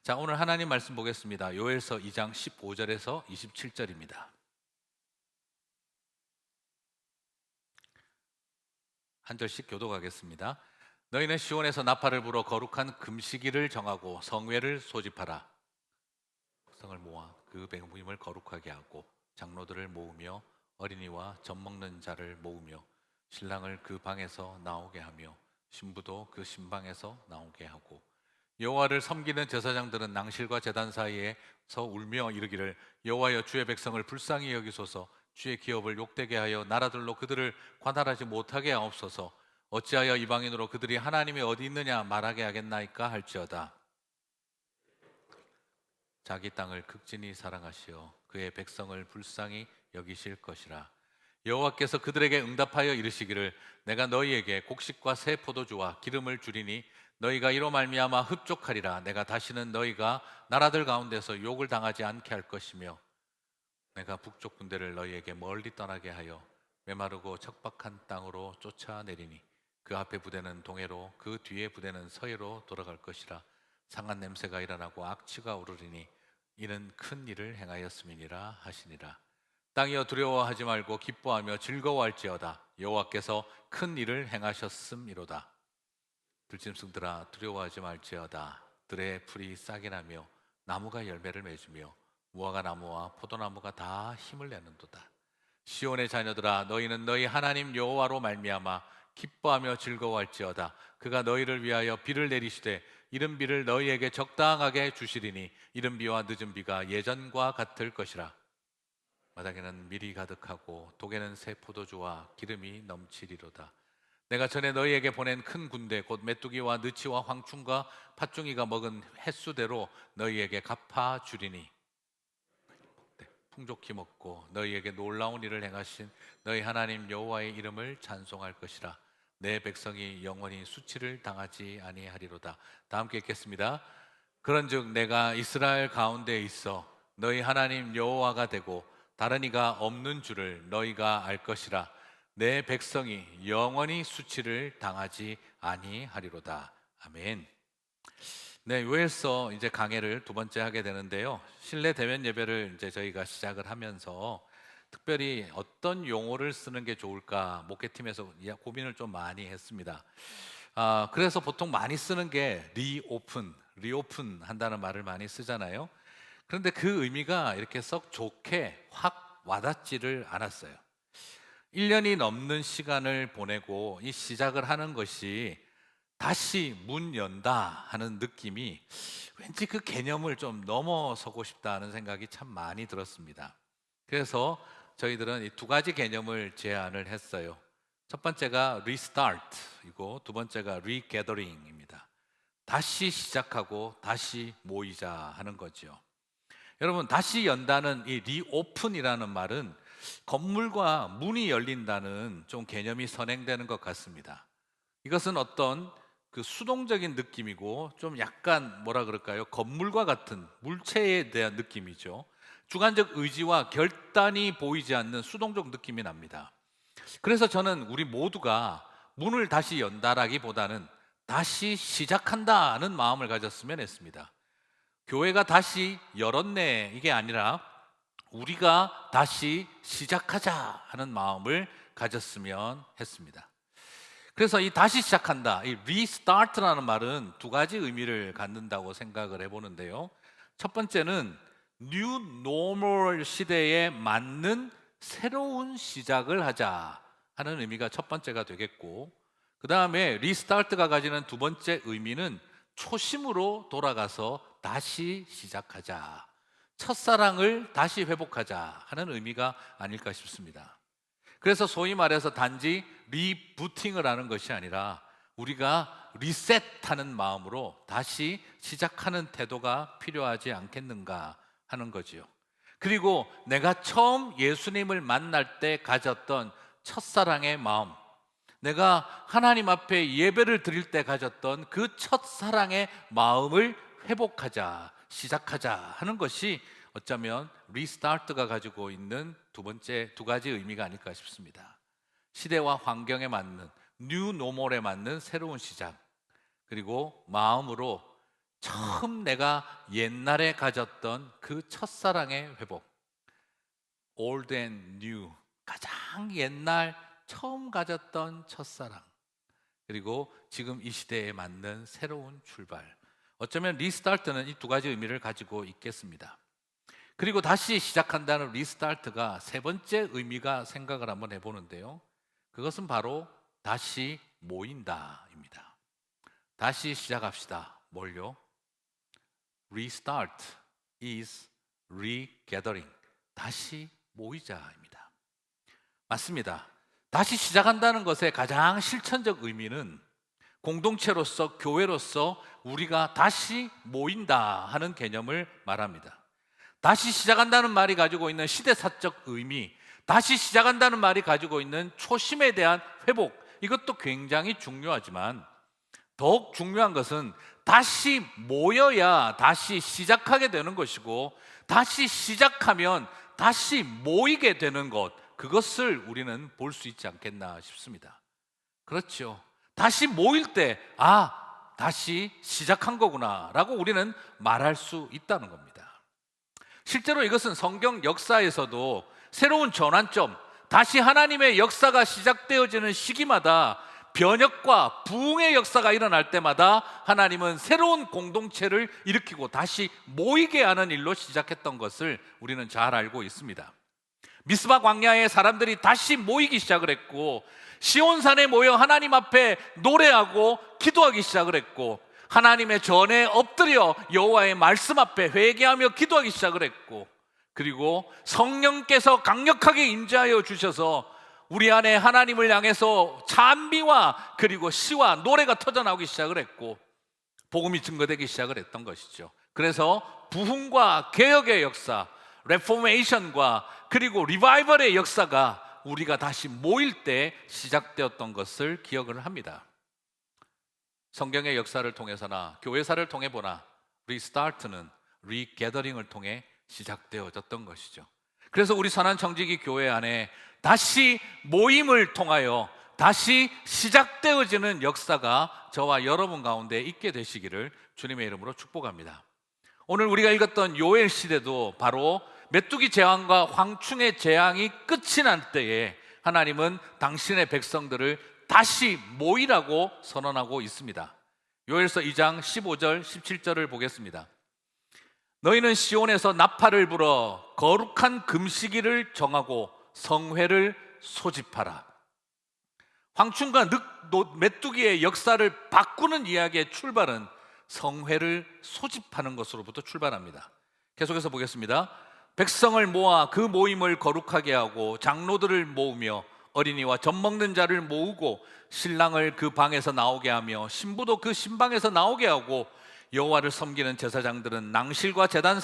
자, 오늘 하나님 말씀 보겠습니다. 요엘서 2장 15절에서 27절입니다. 한 절씩 교독하겠습니다. 너희는 시온에서 나팔을 불어 거룩한 금식일을 정하고 성회를 소집하라. 백성을 모아 그 백부임을 거룩하게 하고 장로들을 모으며 어린이와 젖 먹는 자를 모으며 신랑을 그 방에서 나오게 하며 신부도 그 신방에서 나오게 하고 여호와를 섬기는 제사장들은 낭실과 제단 사이에서 울며 이르기를 여호와여 주의 백성을 불쌍히 여기소서. 주의 기업을 욕되게 하여 나라들로 그들을 관할하지 못하게 하옵소서. 어찌하여 이방인으로 그들이 하나님이 어디 있느냐 말하게 하겠나이까 할지어다. 자기 땅을 극진히 사랑하시어 그의 백성을 불쌍히 여기실 것이라. 여호와께서 그들에게 응답하여 이르시기를 내가 너희에게 곡식과 새 포도주와 기름을 주리니 너희가 이로 말미암아 흡족하리라. 내가 다시는 너희가 나라들 가운데서 욕을 당하지 않게 할 것이며 내가 북쪽 군대를 너희에게 멀리 떠나게 하여 메마르고 척박한 땅으로 쫓아내리니 그 앞에 부대는 동해로 그 뒤에 부대는 서해로 돌아갈 것이라. 상한 냄새가 일어나고 악취가 오르리니 이는 큰 일을 행하였음이니라 하시니라. 땅이여 두려워하지 말고 기뻐하며 즐거워할지어다. 여호와께서 큰 일을 행하셨음이로다. 들짐승들아 두려워하지 말지어다. 들의 풀이 싹이 나며 나무가 열매를 맺으며 무화과 나무와 포도나무가 다 힘을 내는도다. 시온의 자녀들아 너희는 너희 하나님 여호와로 말미암아 기뻐하며 즐거워할지어다. 그가 너희를 위하여 비를 내리시되 이른 비를 너희에게 적당하게 주시리니 이른 비와 늦은 비가 예전과 같을 것이라. 마당에는 밀이 가득하고 독에는 새 포도주와 기름이 넘치리로다. 내가 전에 너희에게 보낸 큰 군대 곧 메뚜기와 느치와 황충과 팥중이가 먹은 횟수대로 너희에게 갚아주리니 풍족히 먹고 너희에게 놀라운 일을 행하신 너희 하나님 여호와의 이름을 찬송할 것이라. 내 백성이 영원히 수치를 당하지 아니하리로다. 다 함께 읽겠습니다. 그런즉 내가 이스라엘 가운데 있어 너희 하나님 여호와가 되고 다른 이가 없는 줄을 너희가 알 것이라. 내 백성이 영원히 수치를 당하지 아니하리로다. 아멘. 네, 요엘서 이제 강해를 두 번째 하게 되는데요. 실내 대면 예배를 이제 저희가 시작을 하면서 특별히 어떤 용어를 쓰는 게 좋을까 목회팀에서 고민을 좀 많이 했습니다. 그래서 보통 많이 쓰는 게 리오픈 한다는 말을 많이 쓰잖아요. 그런데 그 의미가 이렇게 썩 좋게 확 와닿지를 않았어요. 1년이 넘는 시간을 보내고 이 시작을 하는 것이 다시 문 연다 하는 느낌이 왠지 그 개념을 좀 넘어서고 싶다는 생각이 참 많이 들었습니다. 그래서 저희들은 이 두 가지 개념을 제안을 했어요. 첫 번째가 리스타트이고 두 번째가 리게더링입니다. 다시 시작하고 다시 모이자 하는 거죠. 여러분, 다시 연다는 이 리오픈이라는 말은 건물과 문이 열린다는 좀 개념이 선행되는 것 같습니다. 이것은 어떤 그 수동적인 느낌이고 좀 약간 뭐라 그럴까요? 건물과 같은 물체에 대한 느낌이죠. 주관적 의지와 결단이 보이지 않는 수동적 느낌이 납니다. 그래서 저는 우리 모두가 문을 다시 연다라기보다는 다시 시작한다는 마음을 가졌으면 했습니다. 교회가 다시 열었네 이게 아니라 우리가 다시 시작하자 하는 마음을 가졌으면 했습니다. 그래서 이 다시 시작한다, 이 리스타트라는 말은 두 가지 의미를 갖는다고 생각을 해보는데요. 첫 번째는 뉴 노멀 시대에 맞는 새로운 시작을 하자 하는 의미가 첫 번째가 되겠고, 그 다음에 리스타트가 가지는 두 번째 의미는 초심으로 돌아가서 다시 시작하자, 첫사랑을 다시 회복하자 하는 의미가 아닐까 싶습니다. 그래서 소위 말해서 단지 리부팅을 하는 것이 아니라 우리가 리셋하는 마음으로 다시 시작하는 태도가 필요하지 않겠는가 하는 거지요. 그리고 내가 처음 예수님을 만날 때 가졌던 첫사랑의 마음, 내가 하나님 앞에 예배를 드릴 때 가졌던 그 첫사랑의 마음을 회복하자, 시작하자 하는 것이 어쩌면 리스타트가 가지고 있는 두 가지 의미가 아닐까 싶습니다. 시대와 환경에 맞는 뉴 노멀에 맞는 새로운 시작, 그리고 마음으로 처음 내가 옛날에 가졌던 그 첫사랑의 회복, old and new, 가장 옛날 처음 가졌던 첫사랑, 그리고 지금 이 시대에 맞는 새로운 출발. 어쩌면 리스타트는 이 두 가지 의미를 가지고 있겠습니다. 그리고 다시 시작한다는 리스타트가 세 번째 의미가 생각을 한번 해보는데요, 그것은 바로 다시 모인다입니다. 다시 시작합시다. 뭘요? Restart is regathering. 다시 모이자입니다. 맞습니다. 다시 시작한다는 것의 가장 실천적 의미는 공동체로서, 교회로서 우리가 다시 모인다 하는 개념을 말합니다. 다시 시작한다는 말이 가지고 있는 시대사적 의미, 다시 시작한다는 말이 가지고 있는 초심에 대한 회복, 이것도 굉장히 중요하지만 더욱 중요한 것은 다시 모여야 다시 시작하게 되는 것이고, 다시 시작하면 다시 모이게 되는 것, 그것을 우리는 볼 수 있지 않겠나 싶습니다. 그렇죠. 다시 모일 때, 다시 시작한 거구나 라고 우리는 말할 수 있다는 겁니다. 실제로 이것은 성경 역사에서도 새로운 전환점, 다시 하나님의 역사가 시작되어지는 시기마다 변혁과 부흥의 역사가 일어날 때마다 하나님은 새로운 공동체를 일으키고 다시 모이게 하는 일로 시작했던 것을 우리는 잘 알고 있습니다. 미스바 광야에 사람들이 다시 모이기 시작을 했고, 시온산에 모여 하나님 앞에 노래하고 기도하기 시작을 했고, 하나님의 전에 엎드려 여호와의 말씀 앞에 회개하며 기도하기 시작을 했고, 그리고 성령께서 강력하게 임재하여 주셔서 우리 안에 하나님을 향해서 찬미와 그리고 시와 노래가 터져나오기 시작을 했고, 복음이 증거되기 시작을 했던 것이죠. 그래서 부흥과 개혁의 역사, 레포메이션과 그리고 리바이벌의 역사가 우리가 다시 모일 때 시작되었던 것을 기억을 합니다. 성경의 역사를 통해서나 교회사를 통해 보나 리스타트는 리게더링을 통해 시작되어졌던 것이죠. 그래서 우리 선한청지기 교회 안에 다시 모임을 통하여 다시 시작되어지는 역사가 저와 여러분 가운데 있게 되시기를 주님의 이름으로 축복합니다. 오늘 우리가 읽었던 요엘 시대도 바로 메뚜기 재앙과 황충의 재앙이 끝이 날 때에 하나님은 당신의 백성들을 다시 모이라고 선언하고 있습니다. 요엘서 2장 15절 17절을 보겠습니다. 너희는 시온에서 나팔을 불어 거룩한 금식일을 정하고 성회를 소집하라. 황충과 메뚜기의 역사를 바꾸는 이야기의 출발은 성회를 소집하는 것으로부터 출발합니다. 계속해서 보겠습니다. 백성을 모아 그 모임을 거룩하게 하고 장로들을 모으며 어린이와 젖 먹는 자를 모으고 신랑을 그 방에서 나오게 하며 신부도 그 신방에서 나오게 하고 여호와를 섬기는 제사장들은 낭실과 제단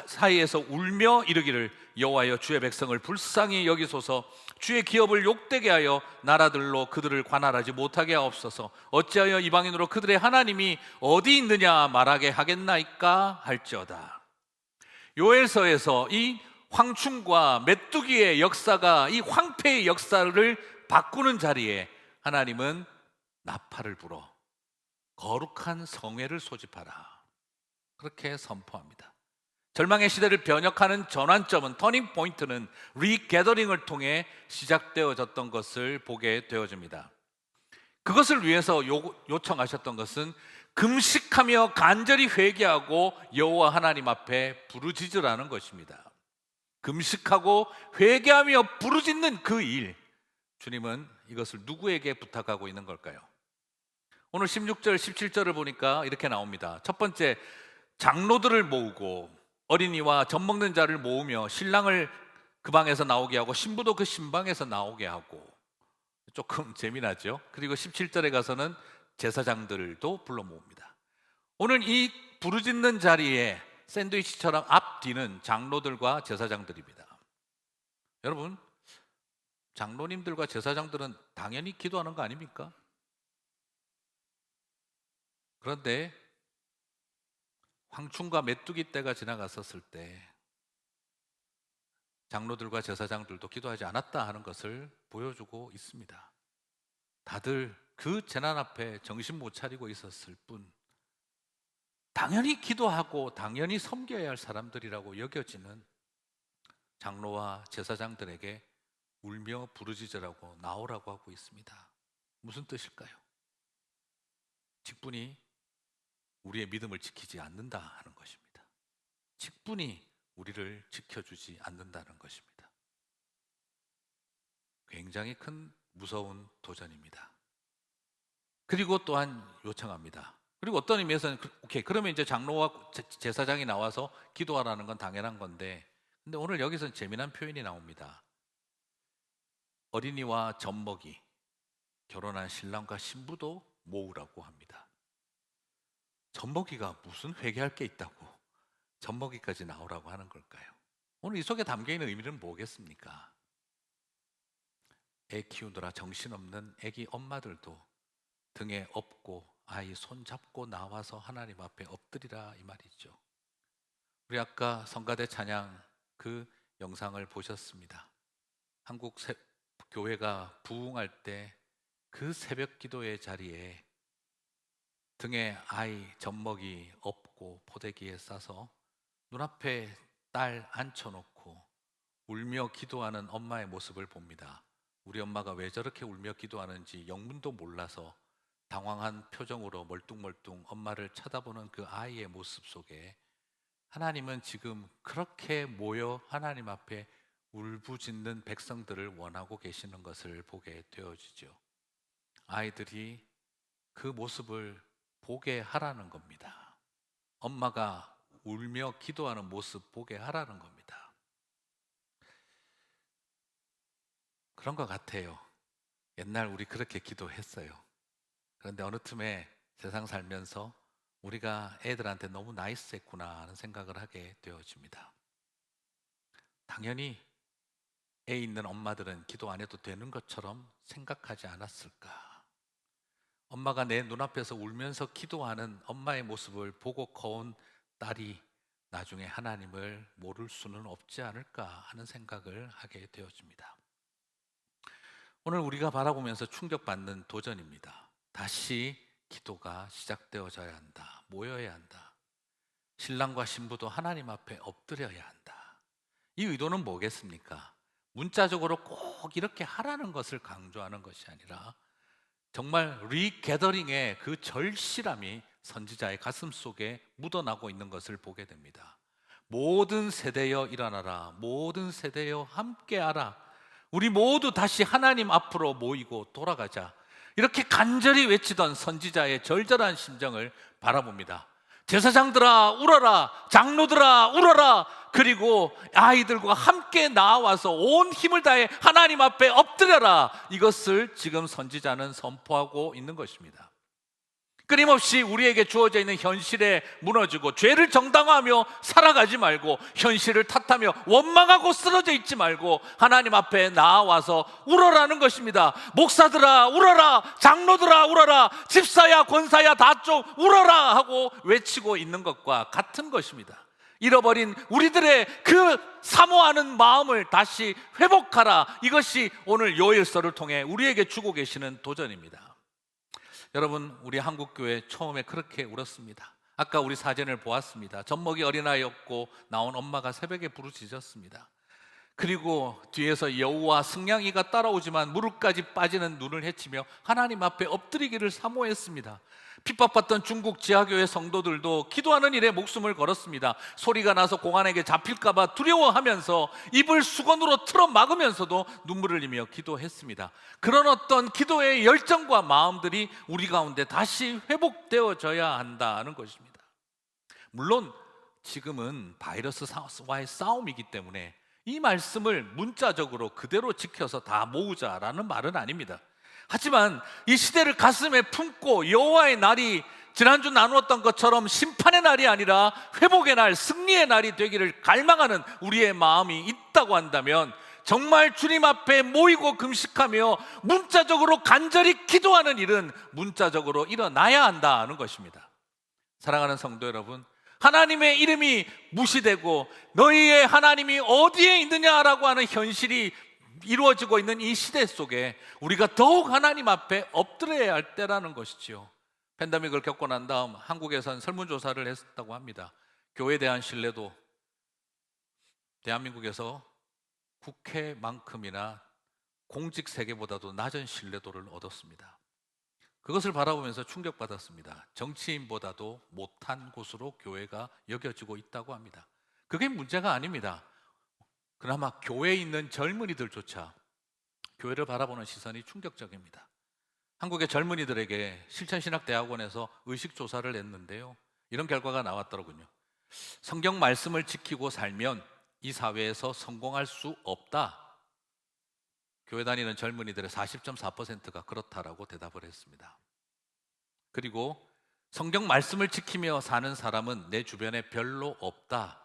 사이에서 울며 이르기를 여호와여 주의 백성을 불쌍히 여기소서, 주의 기업을 욕되게 하여 나라들로 그들을 관할하지 못하게 하옵소서. 어찌하여 이방인으로 그들의 하나님이 어디 있느냐 말하게 하겠나이까 할지어다. 요엘서에서 이 황충과 메뚜기의 역사가 이 황폐의 역사를 바꾸는 자리에 하나님은 나팔을 불어 거룩한 성회를 소집하라, 그렇게 선포합니다. 절망의 시대를 변혁하는 전환점은, 터닝 포인트는 리게더링을 통해 시작되어졌던 것을 보게 되어집니다. 그것을 위해서 요청하셨던 것은 금식하며 간절히 회개하고 여호와 하나님 앞에 부르짖으라는 것입니다. 금식하고 회개하며 부르짖는 그 일, 주님은 이것을 누구에게 부탁하고 있는 걸까요? 오늘 16절 17절을 보니까 이렇게 나옵니다. 첫 번째, 장로들을 모으고 어린이와 젖 먹는 자를 모으며 신랑을 그 방에서 나오게 하고 신부도 그 신방에서 나오게 하고. 조금 재미나죠? 그리고 17절에 가서는 제사장들도 불러 모읍니다. 오늘 이 부르짖는 자리에 샌드위치처럼 앞뒤는 장로들과 제사장들입니다. 여러분, 장로님들과 제사장들은 당연히 기도하는 거 아닙니까? 그런데 황충과 메뚜기 때가 지나갔었을 때 장로들과 제사장들도 기도하지 않았다 하는 것을 보여주고 있습니다. 다들 그 재난 앞에 정신 못 차리고 있었을 뿐, 당연히 기도하고 당연히 섬겨야 할 사람들이라고 여겨지는 장로와 제사장들에게 울며 부르짖으라고 나오라고 하고 있습니다. 무슨 뜻일까요? 직분이 우리의 믿음을 지키지 않는다 하는 것입니다. 직분이 우리를 지켜주지 않는다는 것입니다. 굉장히 큰 무서운 도전입니다. 그리고 또한 요청합니다. 그리고 어떤 의미에서는 오케이, 그러면 이제 장로와 제사장이 나와서 기도하라는 건 당연한 건데, 근데 오늘 여기서 재미난 표현이 나옵니다. 어린이와 젖먹이, 결혼한 신랑과 신부도 모으라고 합니다. 젖먹이가 무슨 회개할 게 있다고 젖먹이까지 나오라고 하는 걸까요? 오늘 이 속에 담겨있는 의미는 뭐겠습니까? 애 키우느라 정신없는 애기 엄마들도 등에 업고 아이 손잡고 나와서 하나님 앞에 엎드리라, 이 말이죠. 우리 아까 성가대 찬양 그 영상을 보셨습니다. 한국 교회가 부흥할 때 그 새벽 기도의 자리에 등에 아이 젖먹이 업고 포대기에 싸서 눈앞에 딸 앉혀놓고 울며 기도하는 엄마의 모습을 봅니다. 우리 엄마가 왜 저렇게 울며 기도하는지 영문도 몰라서 당황한 표정으로 멀뚱멀뚱 엄마를 쳐다보는 그 아이의 모습 속에 하나님은 지금 그렇게 모여 하나님 앞에 울부짖는 백성들을 원하고 계시는 것을 보게 되어지죠. 아이들이 그 모습을 보게 하라는 겁니다. 엄마가 울며 기도하는 모습 보게 하라는 겁니다. 그런 것 같아요. 옛날 우리 그렇게 기도했어요. 그런데 어느 틈에 세상 살면서 우리가 애들한테 너무 나이스했구나 하는 생각을 하게 되어집니다. 당연히 애 있는 엄마들은 기도 안 해도 되는 것처럼 생각하지 않았을까? 엄마가 내 눈앞에서 울면서 기도하는 엄마의 모습을 보고 커온 딸이 나중에 하나님을 모를 수는 없지 않을까 하는 생각을 하게 되어집니다. 오늘 우리가 바라보면서 충격받는 도전입니다. 다시 기도가 시작되어져야 한다. 모여야 한다. 신랑과 신부도 하나님 앞에 엎드려야 한다. 이 의도는 뭐겠습니까? 문자적으로 꼭 이렇게 하라는 것을 강조하는 것이 아니라 정말 리게더링의 그 절실함이 선지자의 가슴 속에 묻어나고 있는 것을 보게 됩니다. 모든 세대여 일어나라. 모든 세대여 함께하라. 우리 모두 다시 하나님 앞으로 모이고 돌아가자. 이렇게 간절히 외치던 선지자의 절절한 심정을 바라봅니다. 제사장들아 울어라, 장로들아 울어라, 그리고 아이들과 함께 나와서 온 힘을 다해 하나님 앞에 엎드려라. 이것을 지금 선지자는 선포하고 있는 것입니다. 끊임없이 우리에게 주어져 있는 현실에 무너지고 죄를 정당화하며 살아가지 말고, 현실을 탓하며 원망하고 쓰러져 있지 말고 하나님 앞에 나와서 울어라는 것입니다. 목사들아 울어라, 장로들아 울어라, 집사야 권사야 다 좀 울어라 하고 외치고 있는 것과 같은 것입니다. 잃어버린 우리들의 그 사모하는 마음을 다시 회복하라. 이것이 오늘 요일서를 통해 우리에게 주고 계시는 도전입니다. 여러분, 우리 한국교회 처음에 그렇게 울었습니다. 아까 우리 사진을 보았습니다. 젖먹이 어린아이였고 나온 엄마가 새벽에 부르짖었습니다. 그리고 뒤에서 여우와 승냥이가 따라오지만 무릎까지 빠지는 눈을 헤치며 하나님 앞에 엎드리기를 사모했습니다. 핍박받던 중국 지하교회 성도들도 기도하는 일에 목숨을 걸었습니다. 소리가 나서 공안에게 잡힐까 봐 두려워하면서 입을 수건으로 틀어 막으면서도 눈물을 흘리며 기도했습니다. 그런 어떤 기도의 열정과 마음들이 우리 가운데 다시 회복되어져야 한다는 것입니다. 물론 지금은 바이러스와의 싸움이기 때문에 이 말씀을 문자적으로 그대로 지켜서 다 모으자라는 말은 아닙니다. 하지만 이 시대를 가슴에 품고 여호와의 날이 지난주 나누었던 것처럼 심판의 날이 아니라 회복의 날, 승리의 날이 되기를 갈망하는 우리의 마음이 있다고 한다면 정말 주님 앞에 모이고 금식하며 문자적으로 간절히 기도하는 일은 문자적으로 일어나야 한다는 것입니다. 사랑하는 성도 여러분, 하나님의 이름이 무시되고 너희의 하나님이 어디에 있느냐라고 하는 현실이 이루어지고 있는 이 시대 속에 우리가 더욱 하나님 앞에 엎드려야 할 때라는 것이지요. 팬데믹을 겪고 난 다음 한국에선 설문조사를 했었다고 합니다. 교회에 대한 신뢰도 대한민국에서 국회만큼이나 공직 세계보다도 낮은 신뢰도를 얻었습니다. 그것을 바라보면서 충격받았습니다. 정치인보다도 못한 곳으로 교회가 여겨지고 있다고 합니다. 그게 문제가 아닙니다. 그나마 교회에 있는 젊은이들조차 교회를 바라보는 시선이 충격적입니다. 한국의 젊은이들에게 실천신학대학원에서 의식조사를 했는데요, 이런 결과가 나왔더군요. 성경 말씀을 지키고 살면 이 사회에서 성공할 수 없다. 교회 다니는 젊은이들의 40.4%가 그렇다라고 대답을 했습니다. 그리고 성경 말씀을 지키며 사는 사람은 내 주변에 별로 없다.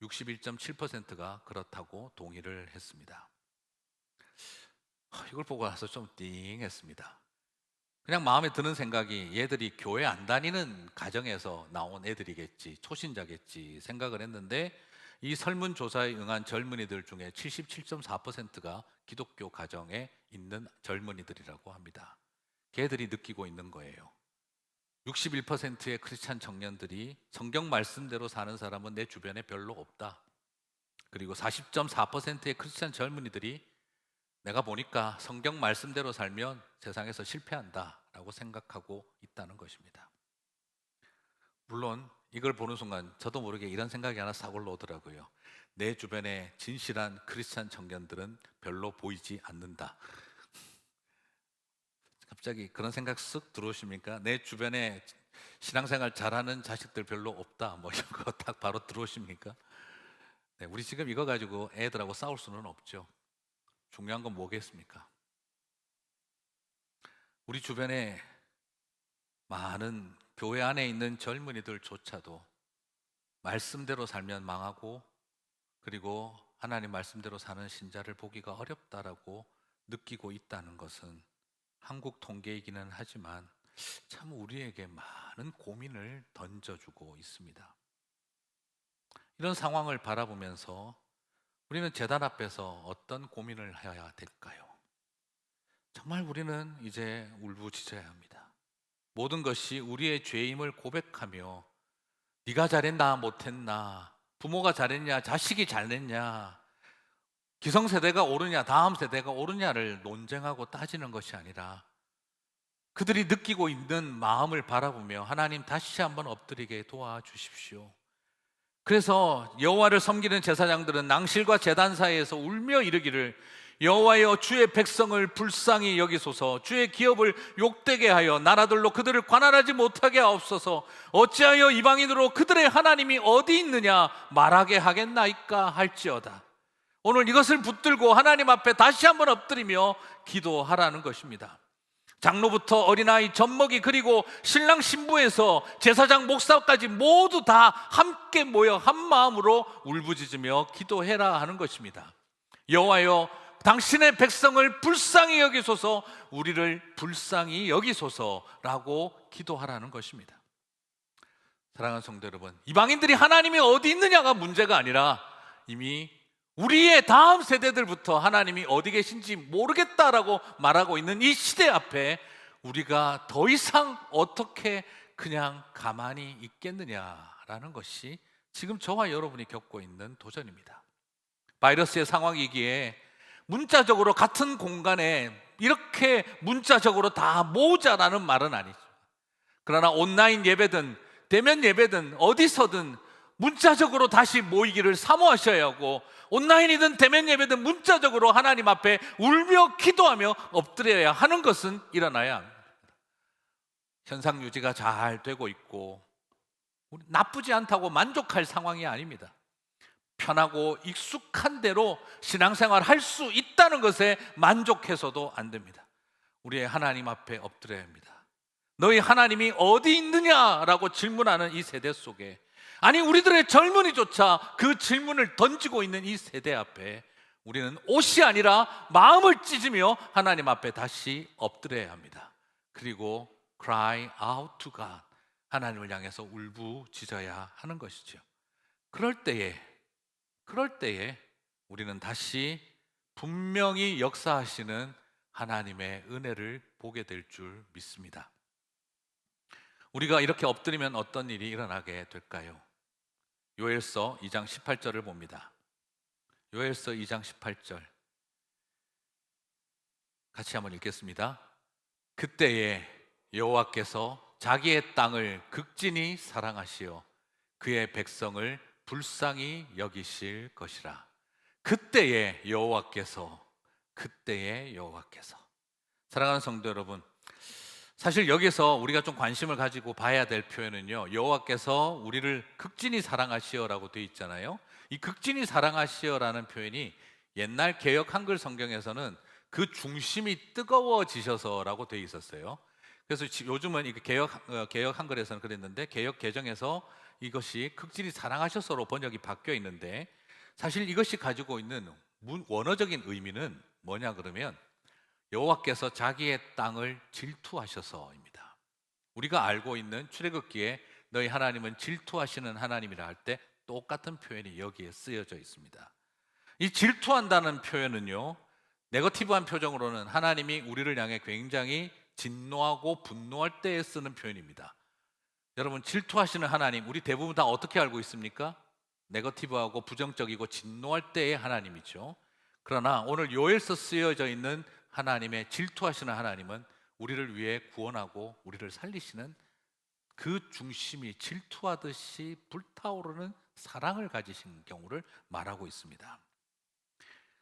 61.7%가 그렇다고 동의를 했습니다. 이걸 보고 나서 좀 띵했습니다. 그냥 마음에 드는 생각이 얘들이 교회 안 다니는 가정에서 나온 애들이겠지, 초신자겠지 생각을 했는데, 이 설문조사에 응한 젊은이들 중에 77.4%가 기독교 가정에 있는 젊은이들이라고 합니다. 걔들이 느끼고 있는 거예요. 61%의 크리스찬 청년들이 성경 말씀대로 사는 사람은 내 주변에 별로 없다. 그리고 40.4%의 크리스찬 젊은이들이 내가 보니까 성경 말씀대로 살면 세상에서 실패한다라고 생각하고 있다는 것입니다. 물론 이걸 보는 순간 저도 모르게 이런 생각이 하나 싹 올라오더라고요. 내 주변에 진실한 크리스찬 청년들은 별로 보이지 않는다. 갑자기 그런 생각 쓱 들어오십니까? 내 주변에 신앙생활 잘하는 자식들 별로 없다, 뭐 이런 거 딱 바로 들어오십니까? 네, 우리 지금 이거 가지고 애들하고 싸울 수는 없죠. 중요한 건 뭐겠습니까? 우리 주변에 많은 교회 안에 있는 젊은이들조차도 말씀대로 살면 망하고, 그리고 하나님 말씀대로 사는 신자를 보기가 어렵다라고 느끼고 있다는 것은 한국 통계이기는 하지만 참 우리에게 많은 고민을 던져주고 있습니다. 이런 상황을 바라보면서 우리는 제단 앞에서 어떤 고민을 해야 될까요? 정말 우리는 이제 울부짖어야 합니다. 모든 것이 우리의 죄임을 고백하며 네가 잘했나 못했나, 부모가 잘했냐 자식이 잘했냐, 기성세대가 옳으냐 다음 세대가 옳으냐를 논쟁하고 따지는 것이 아니라 그들이 느끼고 있는 마음을 바라보며 하나님 다시 한번 엎드리게 도와주십시오. 그래서 여호와를 섬기는 제사장들은 낭실과 제단 사이에서 울며 이르기를 여호와여 주의 백성을 불쌍히 여기소서, 주의 기업을 욕되게 하여 나라들로 그들을 관할하지 못하게 하옵소서. 어찌하여 이방인으로 그들의 하나님이 어디 있느냐 말하게 하겠나이까 할지어다. 오늘 이것을 붙들고 하나님 앞에 다시 한번 엎드리며 기도하라는 것입니다. 장로부터 어린아이, 젖먹이, 그리고 신랑 신부에서 제사장, 목사까지 모두 다 함께 모여 한 마음으로 울부짖으며 기도해라 하는 것입니다. 여호와여 당신의 백성을 불쌍히 여기소서, 우리를 불쌍히 여기소서라고 기도하라는 것입니다. 사랑하는 성도 여러분, 이방인들이 하나님이 어디 있느냐가 문제가 아니라 이미 우리의 다음 세대들부터 하나님이 어디 계신지 모르겠다라고 말하고 있는 이 시대 앞에 우리가 더 이상 어떻게 그냥 가만히 있겠느냐라는 것이 지금 저와 여러분이 겪고 있는 도전입니다. 바이러스의 상황이기에 문자적으로 같은 공간에 이렇게 문자적으로 다 모으자라는 말은 아니죠. 그러나 온라인 예배든 대면 예배든 어디서든 문자적으로 다시 모이기를 사모하셔야 하고, 온라인이든 대면 예배든 문자적으로 하나님 앞에 울며 기도하며 엎드려야 하는 것은 일어나야 합니다. 현상 유지가 잘 되고 있고 나쁘지 않다고 만족할 상황이 아닙니다. 편하고 익숙한 대로 신앙생활 할 수 있다는 것에 만족해서도 안 됩니다. 우리의 하나님 앞에 엎드려야 합니다. 너희 하나님이 어디 있느냐라고 질문하는 이 세대 속에, 아니 우리들의 젊은이조차 그 질문을 던지고 있는 이 세대 앞에 우리는 옷이 아니라 마음을 찢으며 하나님 앞에 다시 엎드려야 합니다. 그리고 cry out to God, 하나님을 향해서 울부짖어야 하는 것이죠. 그럴 때에 우리는 다시 분명히 역사하시는 하나님의 은혜를 보게 될 줄 믿습니다. 우리가 이렇게 엎드리면 어떤 일이 일어나게 될까요? 요엘서 2장 18절을 봅니다. 요엘서 2장 18절 같이 한번 읽겠습니다. 그때에 여호와께서 자기의 땅을 극진히 사랑하시어 그의 백성을 불쌍히 여기실 것이라. 그때에 여호와께서 사랑하는 성도 여러분, 사실 여기서 우리가 좀 관심을 가지고 봐야 될 표현은요, 여호와께서 우리를 극진히 사랑하시어라고 되어 있잖아요. 이 극진히 사랑하시어라는 표현이 옛날 개역 한글 성경에서는 그 중심이 뜨거워지셔서라고 되어 있었어요. 그래서 요즘은 이게 개역 한글에서는 그랬는데 개역 개정에서 이것이 극진히 사랑하셔서로 번역이 바뀌어 있는데, 사실 이것이 가지고 있는 원어적인 의미는 뭐냐 그러면 여호와께서 자기의 땅을 질투하셔서입니다. 우리가 알고 있는 출애굽기에 너희 하나님은 질투하시는 하나님이라 할 때 똑같은 표현이 여기에 쓰여져 있습니다. 이 질투한다는 표현은요, 네거티브한 표정으로는 하나님이 우리를 향해 굉장히 진노하고 분노할 때에 쓰는 표현입니다. 여러분, 질투하시는 하나님, 우리 대부분 다 어떻게 알고 있습니까? 네거티브하고 부정적이고 진노할 때의 하나님이죠. 그러나 오늘 요엘서 쓰여져 있는 하나님의 질투하시는 하나님은 우리를 위해 구원하고 우리를 살리시는 그 중심이 질투하듯이 불타오르는 사랑을 가지신 경우를 말하고 있습니다.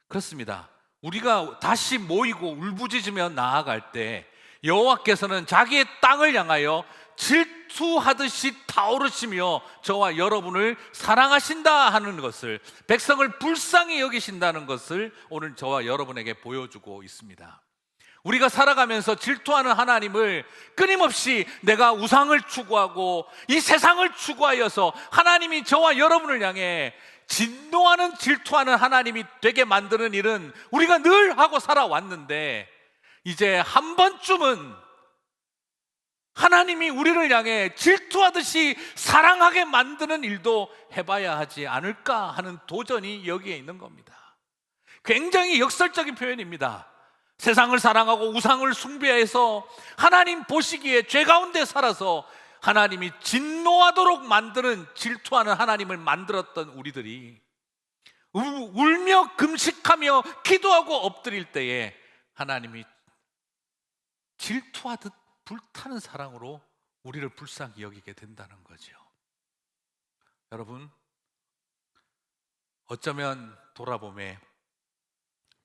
그렇습니다. 우리가 다시 모이고 울부짖으며 나아갈 때 여호와께서는 자기의 땅을 향하여 질투하듯이 타오르시며 저와 여러분을 사랑하신다 하는 것을, 백성을 불쌍히 여기신다는 것을 오늘 저와 여러분에게 보여주고 있습니다. 우리가 살아가면서 질투하는 하나님을 끊임없이 내가 우상을 추구하고 이 세상을 추구하여서 하나님이 저와 여러분을 향해 진노하는, 질투하는 하나님이 되게 만드는 일은 우리가 늘 하고 살아왔는데, 이제 한 번쯤은 하나님이 우리를 향해 질투하듯이 사랑하게 만드는 일도 해봐야 하지 않을까 하는 도전이 여기에 있는 겁니다. 굉장히 역설적인 표현입니다. 세상을 사랑하고 우상을 숭배해서 하나님 보시기에 죄 가운데 살아서 하나님이 진노하도록 만드는, 질투하는 하나님을 만들었던 우리들이 울며 금식하며 기도하고 엎드릴 때에 하나님이 질투하듯 불타는 사랑으로 우리를 불쌍히 여기게 된다는 거죠. 여러분, 어쩌면 돌아보면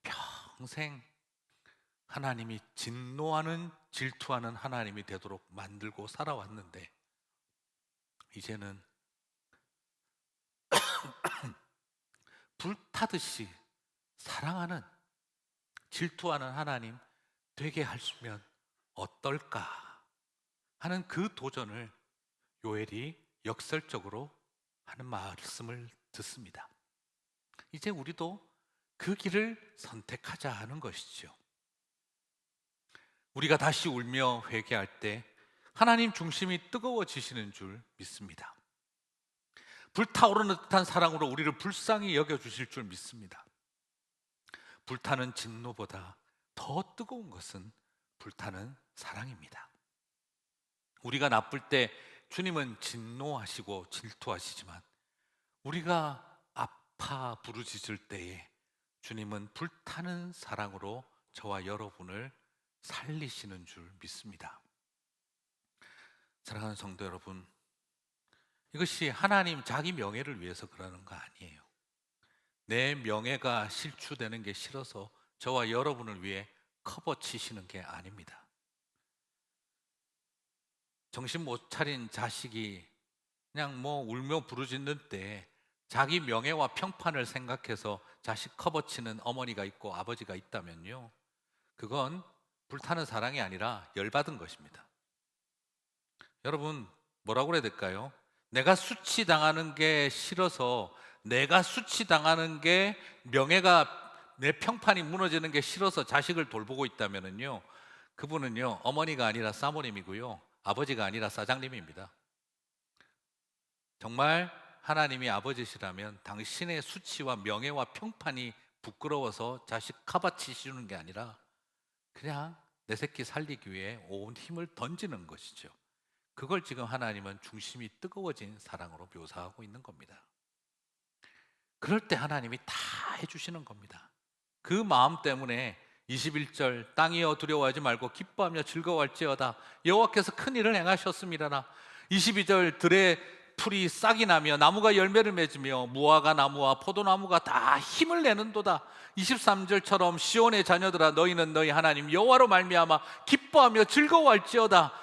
평생 하나님이 진노하는, 질투하는 하나님이 되도록 만들고 살아왔는데, 이제는 불타듯이 사랑하는, 질투하는 하나님 되게 하시면 어떨까 하는 그 도전을 요엘이 역설적으로 하는 말씀을 듣습니다. 이제 우리도 그 길을 선택하자 하는 것이죠. 우리가 다시 울며 회개할 때 하나님 중심이 뜨거워지시는 줄 믿습니다. 불타오르는 듯한 사랑으로 우리를 불쌍히 여겨주실 줄 믿습니다. 불타는 진노보다 더 뜨거운 것은 불타는 사랑입니다. 우리가 나쁠 때 주님은 진노하시고 질투하시지만, 우리가 아파 부르짖을 때에 주님은 불타는 사랑으로 저와 여러분을 살리시는 줄 믿습니다. 사랑하는 성도 여러분, 이것이 하나님 자기 명예를 위해서 그러는 거 아니에요. 내 명예가 실추되는 게 싫어서 저와 여러분을 위해 커버치시는 게 아닙니다. 정신 못 차린 자식이 그냥 울며 부르짖는 때 자기 명예와 평판을 생각해서 자식 커버치는 어머니가 있고 아버지가 있다면요, 그건 불타는 사랑이 아니라 열받은 것입니다. 여러분, 뭐라고 그래야 될까요? 내가 수치당하는 게 싫어서, 내가 수치당하는 게, 명예가, 내 평판이 무너지는 게 싫어서 자식을 돌보고 있다면요, 그분은요 어머니가 아니라 사모님이고요, 아버지가 아니라 사장님입니다. 정말 하나님이 아버지시라면 당신의 수치와 명예와 평판이 부끄러워서 자식 카바치시는 게 아니라 그냥 내 새끼 살리기 위해 온 힘을 던지는 것이죠. 그걸 지금 하나님은 중심이 뜨거워진 사랑으로 묘사하고 있는 겁니다. 그럴 때 하나님이 다 해주시는 겁니다. 그 마음 때문에 21절 땅이여 두려워하지 말고 기뻐하며 즐거워할지어다 여호와께서 큰 일을 행하셨음이라나. 22절 들에 풀이 싹이 나며 나무가 열매를 맺으며 무화과 나무와 포도나무가 다 힘을 내는도다. 23절처럼 시온의 자녀들아 너희는 너희 하나님 여호와로 말미암아 기뻐하며 즐거워할지어다.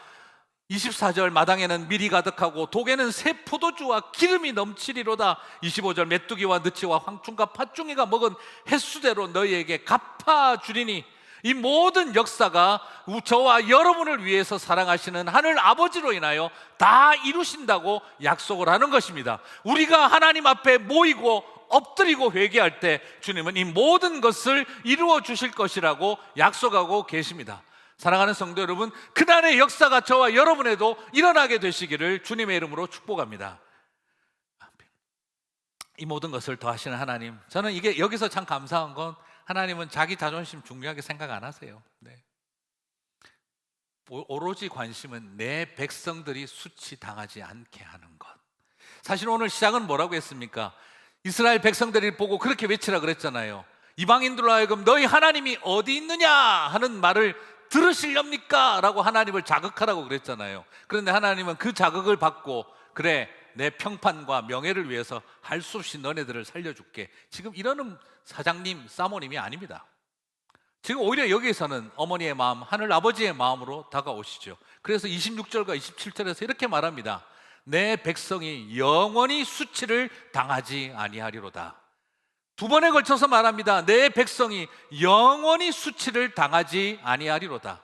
24절 마당에는 밀이 가득하고 독에는 새 포도주와 기름이 넘치리로다. 25절 메뚜기와 느치와 황충과 팥중이가 먹은 횟수대로 너희에게 갚아주리니. 이 모든 역사가 저와 여러분을 위해서 사랑하시는 하늘 아버지로 인하여 다 이루신다고 약속을 하는 것입니다. 우리가 하나님 앞에 모이고 엎드리고 회개할 때 주님은 이 모든 것을 이루어 주실 것이라고 약속하고 계십니다. 사랑하는 성도 여러분, 그날의 역사가 저와 여러분에도 일어나게 되시기를 주님의 이름으로 축복합니다. 이 모든 것을 더하시는 하나님, 저는 이게 여기서 참 감사한 건 하나님은 자기 자존심 중요하게 생각 안 하세요. 네. 오로지 관심은 내 백성들이 수치당하지 않게 하는 것. 사실 오늘 시작은 뭐라고 했습니까? 이스라엘 백성들이 보고 그렇게 외치라 그랬잖아요. 이방인들로 하여금 너희 하나님이 어디 있느냐 하는 말을 들으시렵니까? 라고 하나님을 자극하라고 그랬잖아요. 그런데 하나님은 그 자극을 받고 그래 내 평판과 명예를 위해서 할 수 없이 너네들을 살려줄게, 지금 이러는 사장님, 사모님이 아닙니다. 지금 오히려 여기에서는 어머니의 마음, 하늘 아버지의 마음으로 다가오시죠. 그래서 26절과 27절에서 이렇게 말합니다. 내 백성이 영원히 수치를 당하지 아니하리로다. 두 번에 걸쳐서 말합니다. 내 백성이 영원히 수치를 당하지 아니하리로다.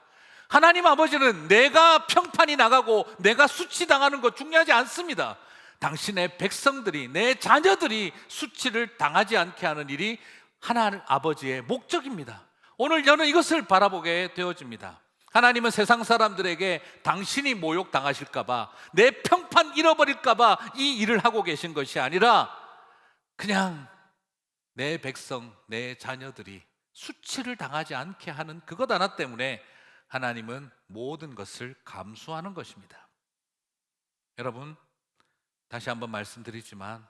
하나님 아버지는 내가 평판이 나가고 내가 수치당하는 것 중요하지 않습니다. 당신의 백성들이, 내 자녀들이 수치를 당하지 않게 하는 일이 하나님 아버지의 목적입니다. 오늘 저는 이것을 바라보게 되어집니다. 하나님은 세상 사람들에게 당신이 모욕당하실까봐, 내 평판 잃어버릴까봐 이 일을 하고 계신 것이 아니라 그냥 내 백성, 내 자녀들이 수치를 당하지 않게 하는 그것 하나 때문에 하나님은 모든 것을 감수하는 것입니다. 여러분, 다시 한번 말씀드리지만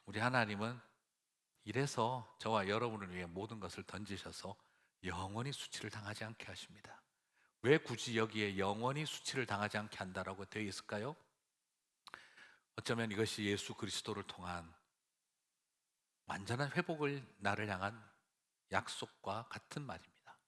우리 하나님은 이래서 저와 여러분을 위해 모든 것을 던지셔서 영원히 수치를 당하지 않게 하십니다. 왜 굳이 여기에 영원히 수치를 당하지 않게 한다라고 되어 있을까요? 어쩌면 이것이 예수 그리스도를 통한 완전한 회복을 나를 향한 약속과 같은 말입니다.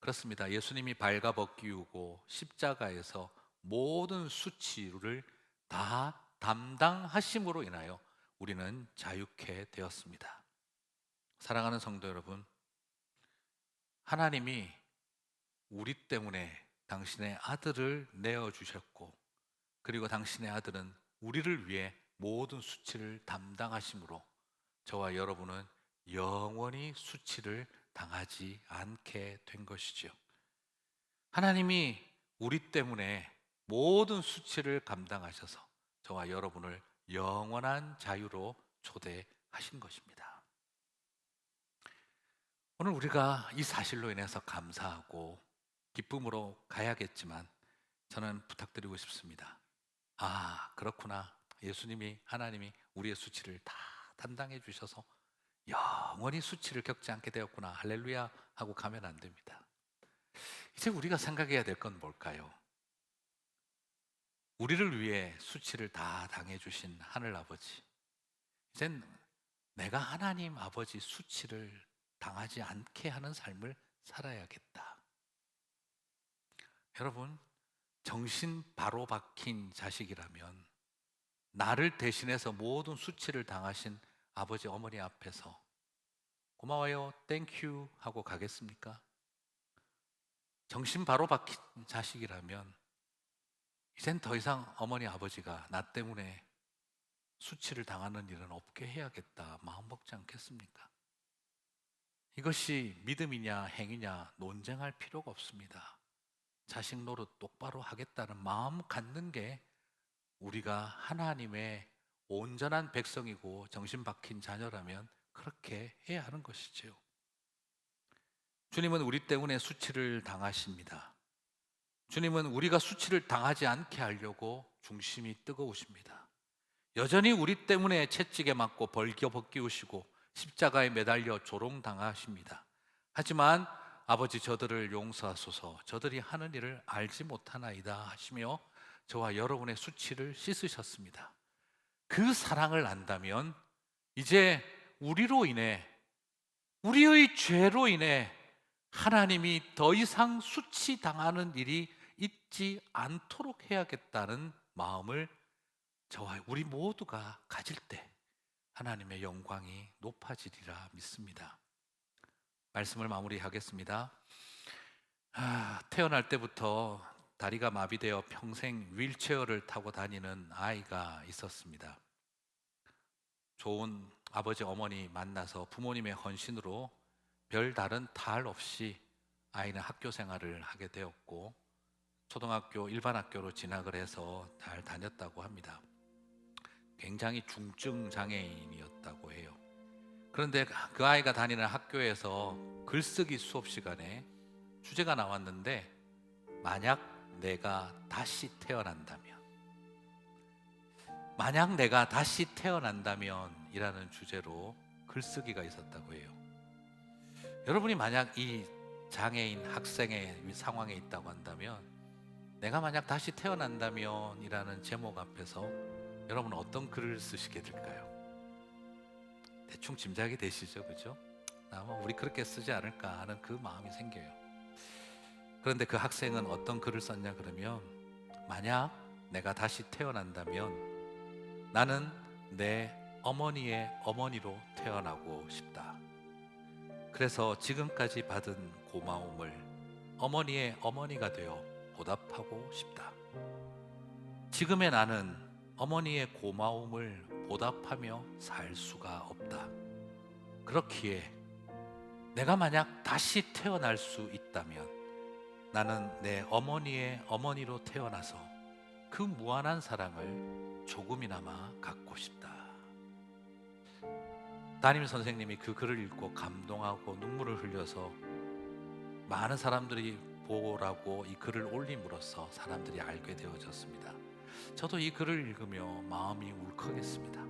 그렇습니다. 예수님이 발가벗기우고 십자가에서 모든 수치를 다 담당하심으로 인하여 우리는 자유케 되었습니다. 사랑하는 성도 여러분, 하나님이 우리 때문에 당신의 아들을 내어주셨고, 그리고 당신의 아들은 우리를 위해 모든 수치를 담당하심으로 저와 여러분은 영원히 수치를 당하지 않게 된 것이죠. 하나님이 우리 때문에 모든 수치를 감당하셔서 저와 여러분을 영원한 자유로 초대하신 것입니다. 오늘 우리가 이 사실로 인해서 감사하고 기쁨으로 가야겠지만 저는 부탁드리고 싶습니다. 아, 그렇구나. 예수님이, 하나님이 우리의 수치를 다 담당해 주셔서 영원히 수치를 겪지 않게 되었구나, 할렐루야 하고 가면 안 됩니다. 이제 우리가 생각해야 될 건 뭘까요? 우리를 위해 수치를 다 당해주신 하늘 아버지, 이젠 내가 하나님 아버지 수치를 당하지 않게 하는 삶을 살아야겠다. 여러분, 정신 바로 박힌 자식이라면 나를 대신해서 모든 수치를 당하신 아버지 어머니 앞에서 고마워요, 땡큐 하고 가겠습니까? 정신 바로 박힌 자식이라면 이젠 더 이상 어머니 아버지가 나 때문에 수치를 당하는 일은 없게 해야겠다 마음 먹지 않겠습니까? 이것이 믿음이냐 행위냐 논쟁할 필요가 없습니다. 자식 노릇 똑바로 하겠다는 마음 갖는 게 우리가 하나님의 온전한 백성이고 정신 박힌 자녀라면 그렇게 해야 하는 것이지요. 주님은 우리 때문에 수치를 당하십니다. 주님은 우리가 수치를 당하지 않게 하려고 중심이 뜨거우십니다. 여전히 우리 때문에 채찍에 맞고 벌겨 벗기우시고 십자가에 매달려 조롱당하십니다. 하지만 아버지, 저들을 용서하소서, 저들이 하는 일을 알지 못하나이다 하시며 저와 여러분의 수치를 씻으셨습니다. 그 사랑을 안다면 이제 우리로 인해, 우리의 죄로 인해 하나님이 더 이상 수치당하는 일이 있지 않도록 해야겠다는 마음을 저와 우리 모두가 가질 때 하나님의 영광이 높아지리라 믿습니다. 말씀을 마무리하겠습니다. 태어날 때부터 다리가 마비되어 평생 휠체어를 타고 다니는 아이가 있었습니다. 좋은 아버지, 어머니 만나서 부모님의 헌신으로 별다른 탈 없이 아이는 학교 생활을 하게 되었고 초등학교 일반 학교로 진학을 해서 잘 다녔다고 합니다. 굉장히 중증 장애인이었다고 해요. 그런데 그 아이가 다니는 학교에서 글쓰기 수업 시간에 주제가 나왔는데, 만약 내가 다시 태어난다면, 만약 내가 다시 태어난다면 이라는 주제로 글쓰기가 있었다고 해요. 여러분이 만약 이 장애인 학생의 상황에 있다고 한다면, 내가 만약 다시 태어난다면 이라는 제목 앞에서 여러분 어떤 글을 쓰시게 될까요? 대충 짐작이 되시죠, 그죠? 아마 우리 그렇게 쓰지 않을까 하는 그 마음이 생겨요. 그런데 그 학생은 어떤 글을 썼냐 그러면, 만약 내가 다시 태어난다면 나는 내 어머니의 어머니로 태어나고 싶다. 그래서 지금까지 받은 고마움을 어머니의 어머니가 되어 보답하고 싶다. 지금의 나는 어머니의 고마움을 보답하며 살 수가 없다. 그렇기에 내가 만약 다시 태어날 수 있다면 나는 내 어머니의 어머니로 태어나서 그 무한한 사랑을 조금이나마 갖고 싶다. 담임 선생님이 그 글을 읽고 감동하고 눈물을 흘려서 많은 사람들이 보라고 이 글을 올림으로써 사람들이 알게 되어졌습니다. 저도 이 글을 읽으며 마음이 울컥했습니다.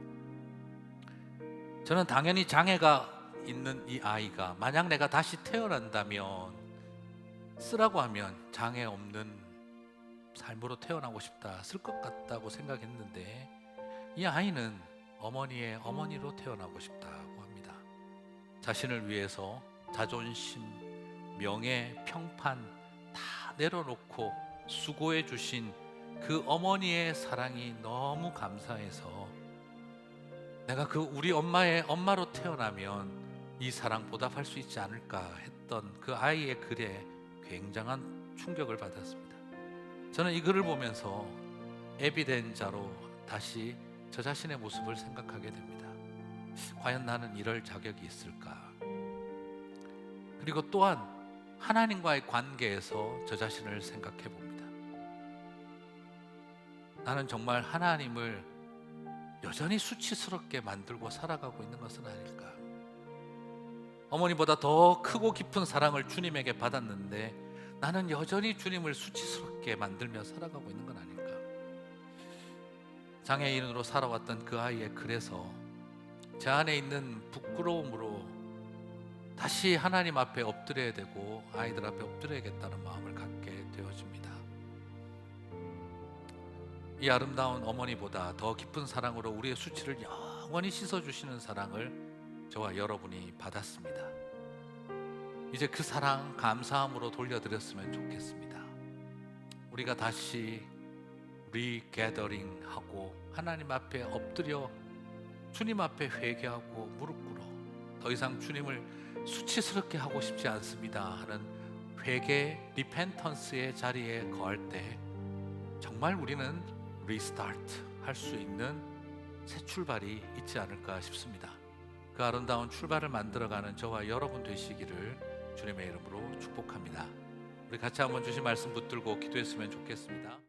저는 당연히 장애가 있는 이 아이가 만약 내가 다시 태어난다면, 쓰라고 하면 장애 없는 삶으로 태어나고 싶다, 쓸 것 같다고 생각했는데, 이 아이는 어머니의 어머니로 태어나고 싶다고 합니다. 자신을 위해서 자존심, 명예, 평판 다 내려놓고 수고해 주신 그 어머니의 사랑이 너무 감사해서 내가 그 우리 엄마의 엄마로 태어나면 이 사랑 보답할 수 있지 않을까 했던 그 아이의 글에 굉장한 충격을 받았습니다. 저는 이 글을 보면서 애비 된 자로 다시 저 자신의 모습을 생각하게 됩니다. 과연 나는 이럴 자격이 있을까? 그리고 또한 하나님과의 관계에서 저 자신을 생각해 봅니다. 나는 정말 하나님을 여전히 수치스럽게 만들고 살아가고 있는 것은 아닐까? 어머니보다 더 크고 깊은 사랑을 주님에게 받았는데 나는 여전히 주님을 수치스럽게 만들며 살아가고 있는 건 아닐까? 장애인으로 살아왔던 그 아이의 글에서 제 안에 있는 부끄러움으로 다시 하나님 앞에 엎드려야 되고 아이들 앞에 엎드려야겠다는 마음을 갖게 되어집니다. 이 아름다운 어머니보다 더 깊은 사랑으로 우리의 수치를 영원히 씻어주시는 사랑을 저와 여러분이 받았습니다. 이제 그 사랑 감사함으로 돌려드렸으면 좋겠습니다. 우리가 다시 리게더링하고 하나님 앞에 엎드려 주님 앞에 회개하고 무릎 꿇어 더 이상 주님을 수치스럽게 하고 싶지 않습니다 하는 회개 리펜턴스의 자리에 거할 때 정말 우리는 리스타트 할 수 있는 새 출발이 있지 않을까 싶습니다. 그 아름다운 출발을 만들어가는 저와 여러분 되시기를 주님의 이름으로 축복합니다. 우리 같이 한번 주신 말씀 붙들고 기도했으면 좋겠습니다.